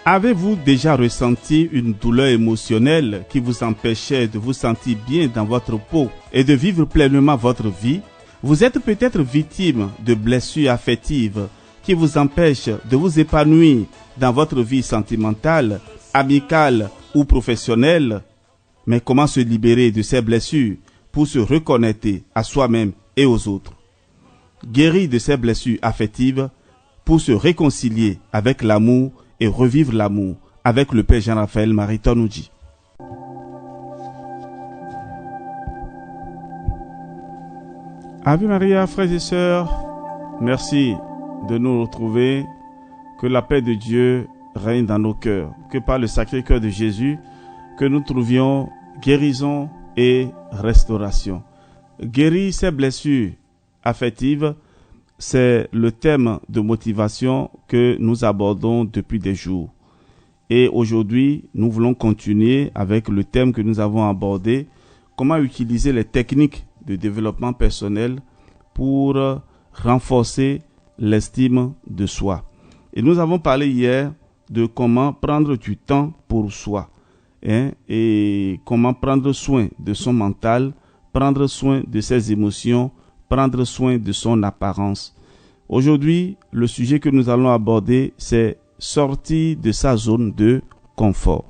Avez-vous déjà ressenti une douleur émotionnelle qui vous empêchait de vous sentir bien dans votre peau et de vivre pleinement votre vie? Vous êtes peut-être victime de blessures affectives qui vous empêchent de vous épanouir dans votre vie sentimentale, amicale ou professionnelle. Mais comment se libérer de ces blessures pour se reconnecter à soi-même et aux autres? Guérir de ces blessures affectives pour se réconcilier avec l'amour et revivre l'amour avec le Père Jean-Raphaël Maritonouji. Ave Maria, frères et sœurs, merci de nous retrouver. Que la paix de Dieu règne dans nos cœurs. Que par le Sacré-Cœur de Jésus, que nous trouvions guérison et restauration. Guérir ces blessures affectives, c'est le thème de motivation que nous abordons depuis des jours. Et aujourd'hui, nous voulons continuer avec le thème que nous avons abordé, comment utiliser les techniques de développement personnel pour renforcer l'estime de soi. Et nous avons parlé hier de comment prendre du temps pour soi, et comment prendre soin de son mental, prendre soin de ses émotions, prendre soin de son apparence. Aujourd'hui, le sujet que nous allons aborder, c'est sortir de sa zone de confort.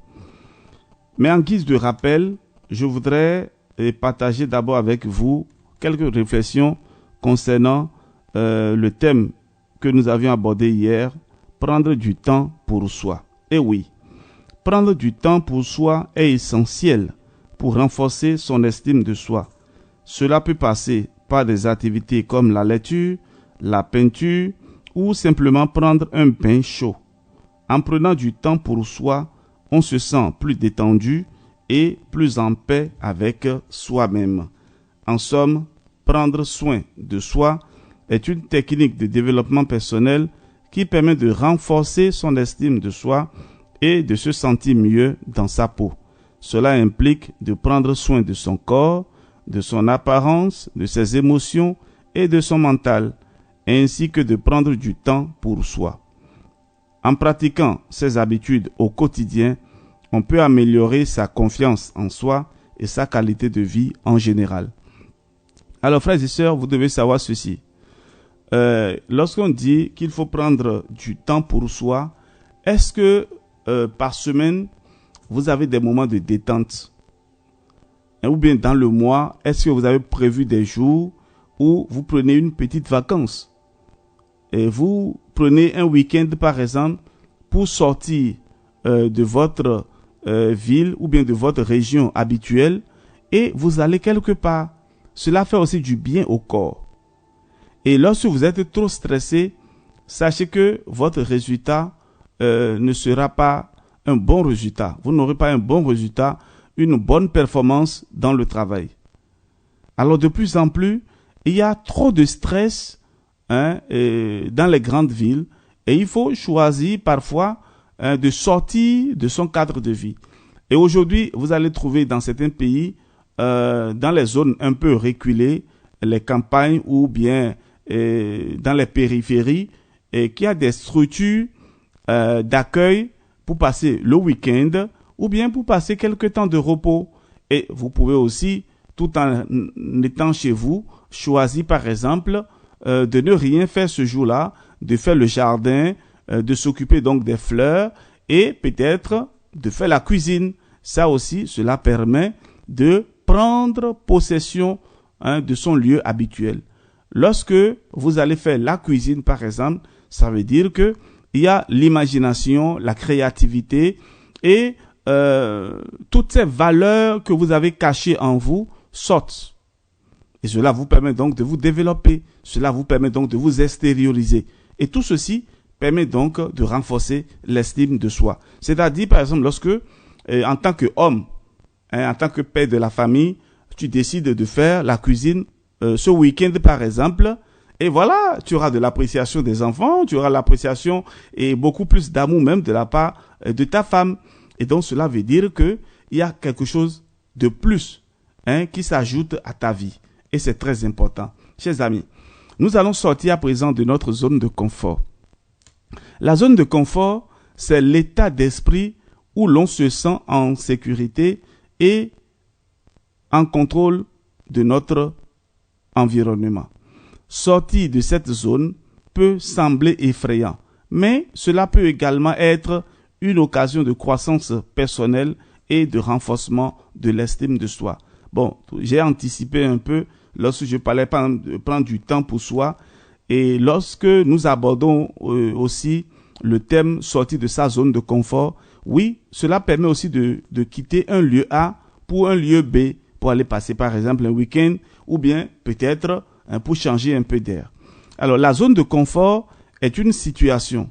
Mais en guise de rappel, je voudrais partager d'abord avec vous quelques réflexions concernant le thème que nous avions abordé hier, prendre du temps pour soi. Et oui, prendre du temps pour soi est essentiel pour renforcer son estime de soi. Cela peut passer par des activités comme la lecture, la peinture ou simplement prendre un bain chaud. En prenant du temps pour soi, on se sent plus détendu et plus en paix avec soi-même. En somme, prendre soin de soi est une technique de développement personnel qui permet de renforcer son estime de soi et de se sentir mieux dans sa peau. Cela implique de prendre soin de son corps, de son apparence, de ses émotions et de son mental, ainsi que de prendre du temps pour soi. En pratiquant ces habitudes au quotidien, on peut améliorer sa confiance en soi et sa qualité de vie en général. Alors frères et sœurs, vous devez savoir ceci. Lorsqu'on dit qu'il faut prendre du temps pour soi, est-ce que par semaine, vous avez des moments de détente? Ou bien dans le mois, est-ce que vous avez prévu des jours où vous prenez une petite vacance? Et vous prenez un week-end par exemple pour sortir de votre ville ou bien de votre région habituelle et vous allez quelque part. Cela fait aussi du bien au corps. Et lorsque vous êtes trop stressé, sachez que votre résultat ne sera pas un bon résultat. Vous n'aurez pas un bon résultat, une bonne performance dans le travail. Alors de plus en plus, il y a trop de stress dans les grandes villes et il faut choisir parfois de sortir de son cadre de vie. Et aujourd'hui, vous allez trouver dans certains pays, dans les zones un peu reculées, les campagnes ou bien dans les périphéries, qu'il y a des structures d'accueil pour passer le week-end ou bien pour passer quelques temps de repos. Et vous pouvez aussi, tout en étant chez vous, choisir par exemple de ne rien faire ce jour-là, de faire le jardin, de s'occuper donc des fleurs et peut-être de faire la cuisine. Ça aussi, cela permet de prendre possession de son lieu habituel. Lorsque vous allez faire la cuisine par exemple, ça veut dire que il y a l'imagination, la créativité et toutes ces valeurs que vous avez cachées en vous sortent. Et cela vous permet donc de vous développer. Cela vous permet donc de vous extérioriser. Et tout ceci permet donc de renforcer l'estime de soi. C'est-à-dire, par exemple, lorsque, en tant qu'homme, en tant que père de la famille, tu décides de faire la cuisine ce week-end, par exemple, et voilà, tu auras de l'appréciation des enfants, tu auras l'appréciation et beaucoup plus d'amour même de la part de ta femme. Et donc, cela veut dire qu'il y a quelque chose de plus qui s'ajoute à ta vie. Et c'est très important. Chers amis, nous allons sortir à présent de notre zone de confort. La zone de confort, c'est l'état d'esprit où l'on se sent en sécurité et en contrôle de notre environnement. Sortir de cette zone peut sembler effrayant, mais cela peut également être une occasion de croissance personnelle et de renforcement de l'estime de soi. Bon, j'ai anticipé un peu lorsque je parlais de prendre du temps pour soi, et lorsque nous abordons aussi le thème sortir de sa zone de confort, oui, cela permet aussi de quitter un lieu A pour un lieu B, pour aller passer par exemple un week-end, ou bien peut-être pour changer un peu d'air. Alors la zone de confort est une situation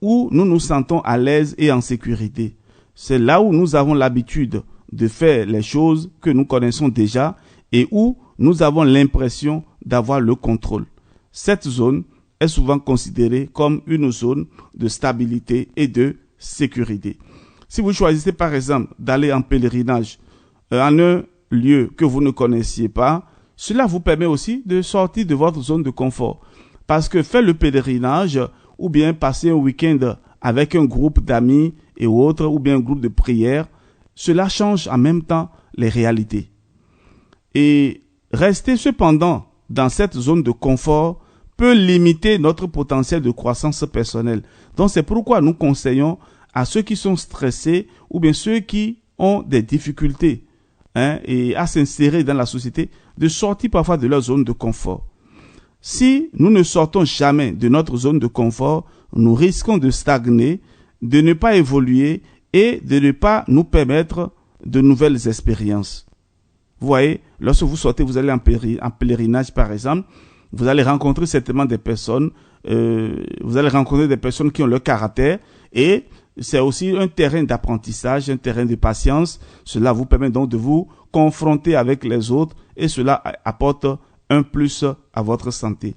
où nous nous sentons à l'aise et en sécurité. C'est là où nous avons l'habitude de faire les choses que nous connaissons déjà et où nous avons l'impression d'avoir le contrôle. Cette zone est souvent considérée comme une zone de stabilité et de sécurité. Si vous choisissez par exemple d'aller en pèlerinage en un lieu que vous ne connaissiez pas, cela vous permet aussi de sortir de votre zone de confort. Parce que faire le pèlerinage ou bien passer un week-end avec un groupe d'amis et autres ou bien un groupe de prière, cela change en même temps les réalités. Et rester cependant dans cette zone de confort peut limiter notre potentiel de croissance personnelle. Donc c'est pourquoi nous conseillons à ceux qui sont stressés ou bien ceux qui ont des difficultés et à s'insérer dans la société de sortir parfois de leur zone de confort. Si nous ne sortons jamais de notre zone de confort, nous risquons de stagner, de ne pas évoluer et de ne pas nous permettre de nouvelles expériences. Vous voyez, lorsque vous sortez, vous allez en pèlerinage par exemple, vous allez rencontrer certainement des personnes, qui ont leur caractère et c'est aussi un terrain d'apprentissage, un terrain de patience. Cela vous permet donc de vous confronter avec les autres et cela apporte un plus à votre santé.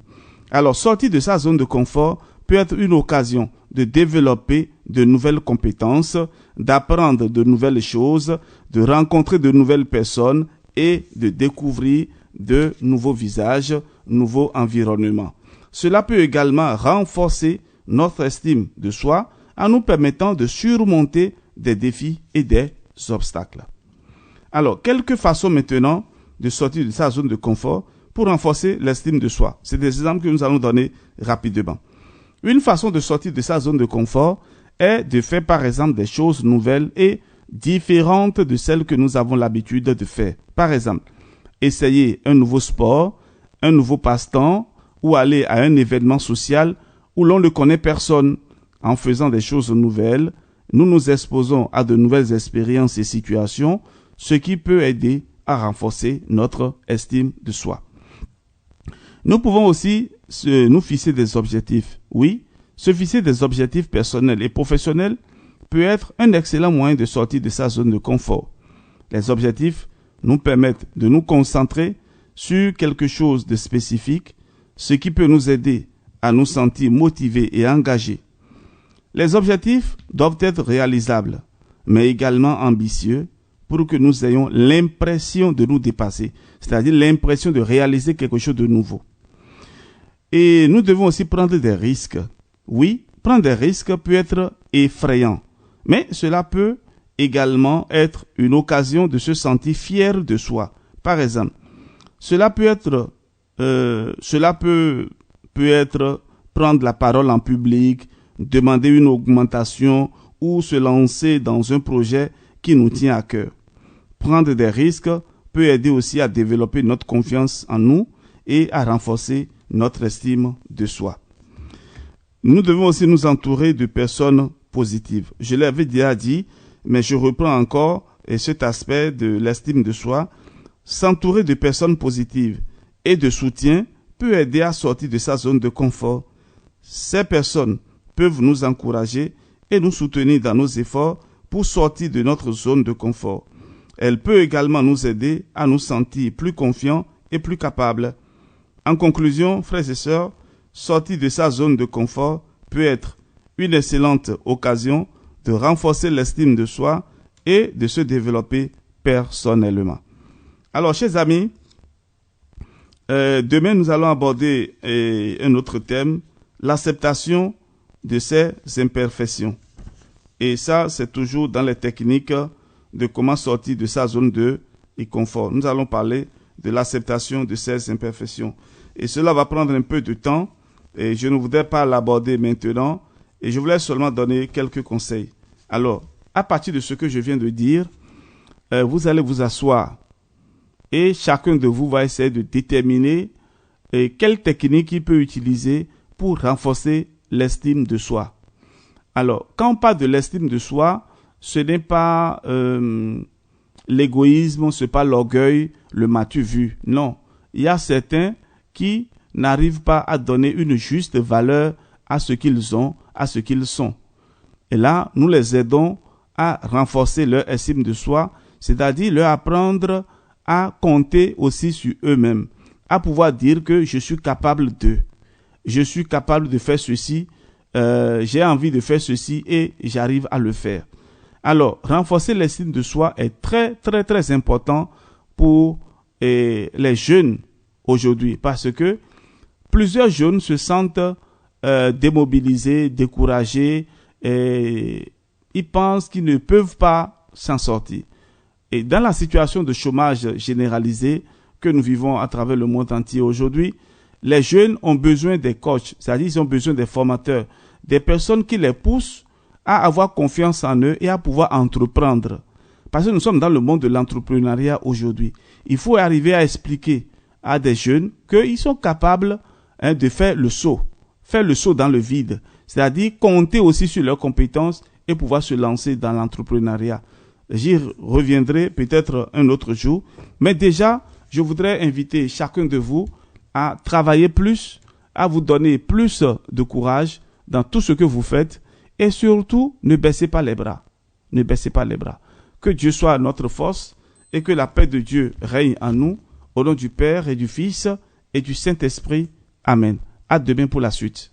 Alors, sortir de sa zone de confort peut être une occasion de développer de nouvelles compétences, d'apprendre de nouvelles choses, de rencontrer de nouvelles personnes et de découvrir de nouveaux visages, nouveaux environnements. Cela peut également renforcer notre estime de soi en nous permettant de surmonter des défis et des obstacles. Alors, quelques façons maintenant de sortir de sa zone de confort pour renforcer l'estime de soi. C'est des exemples que nous allons donner rapidement. Une façon de sortir de sa zone de confort est de faire par exemple des choses nouvelles et différentes de celles que nous avons l'habitude de faire. Par exemple, essayer un nouveau sport, un nouveau passe-temps ou aller à un événement social où l'on ne connaît personne. En faisant des choses nouvelles, nous nous exposons à de nouvelles expériences et situations, ce qui peut aider à renforcer notre estime de soi. Nous pouvons aussi nous fixer des objectifs. Oui, se fixer des objectifs personnels et professionnels peut être un excellent moyen de sortir de sa zone de confort. Les objectifs nous permettent de nous concentrer sur quelque chose de spécifique, ce qui peut nous aider à nous sentir motivés et engagés. Les objectifs doivent être réalisables, mais également ambitieux pour que nous ayons l'impression de nous dépasser, c'est-à-dire l'impression de réaliser quelque chose de nouveau. Et nous devons aussi prendre des risques. Oui, prendre des risques peut être effrayant, mais cela peut également être une occasion de se sentir fier de soi. Par exemple, cela peut être prendre la parole en public, demander une augmentation ou se lancer dans un projet qui nous tient à cœur. Prendre des risques peut aider aussi à développer notre confiance en nous et à renforcer notre estime de soi. Nous devons aussi nous entourer de personnes positives. Je l'avais déjà dit, mais je reprends encore cet aspect de l'estime de soi. S'entourer de personnes positives et de soutien peut aider à sortir de sa zone de confort. Ces personnes peuvent nous encourager et nous soutenir dans nos efforts pour sortir de notre zone de confort. Elle peut également nous aider à nous sentir plus confiants et plus capables. En conclusion, frères et sœurs, sortir de sa zone de confort peut être une excellente occasion de renforcer l'estime de soi et de se développer personnellement. Alors, chers amis, demain nous allons aborder un autre thème, l'acceptation de ses imperfections. Et ça, c'est toujours dans les techniques de comment sortir de sa zone de confort. Nous allons parler de l'acceptation de ces imperfections. Et cela va prendre un peu de temps et je ne voudrais pas l'aborder maintenant et je voulais seulement donner quelques conseils. Alors, à partir de ce que je viens de dire, vous allez vous asseoir et chacun de vous va essayer de déterminer quelle technique il peut utiliser pour renforcer l'estime de soi. Alors, quand on parle de l'estime de soi, ce n'est pas l'égoïsme, ce n'est pas l'orgueil, le m'as-tu vu. Non, il y a certains qui n'arrivent pas à donner une juste valeur à ce qu'ils ont, à ce qu'ils sont. Et là, nous les aidons à renforcer leur estime de soi, c'est-à-dire leur apprendre à compter aussi sur eux-mêmes, à pouvoir dire que je suis capable de, je suis capable de faire ceci, j'ai envie de faire ceci et j'arrive à le faire. Alors, renforcer l'estime de soi est très, très, très important pour les jeunes aujourd'hui parce que plusieurs jeunes se sentent démobilisés, découragés et ils pensent qu'ils ne peuvent pas s'en sortir. Et dans la situation de chômage généralisé que nous vivons à travers le monde entier aujourd'hui, les jeunes ont besoin des coachs, c'est-à-dire ils ont besoin des formateurs, des personnes qui les poussent à avoir confiance en eux et à pouvoir entreprendre. Parce que nous sommes dans le monde de l'entrepreneuriat aujourd'hui. Il faut arriver à expliquer à des jeunes qu'ils sont capables de faire le saut dans le vide, c'est-à-dire compter aussi sur leurs compétences et pouvoir se lancer dans l'entrepreneuriat. J'y reviendrai peut-être un autre jour, mais déjà, je voudrais inviter chacun de vous à travailler plus, à vous donner plus de courage dans tout ce que vous faites et surtout, ne baissez pas les bras. Ne baissez pas les bras. Que Dieu soit notre force et que la paix de Dieu règne en nous, au nom du Père et du Fils et du Saint-Esprit. Amen. À demain pour la suite.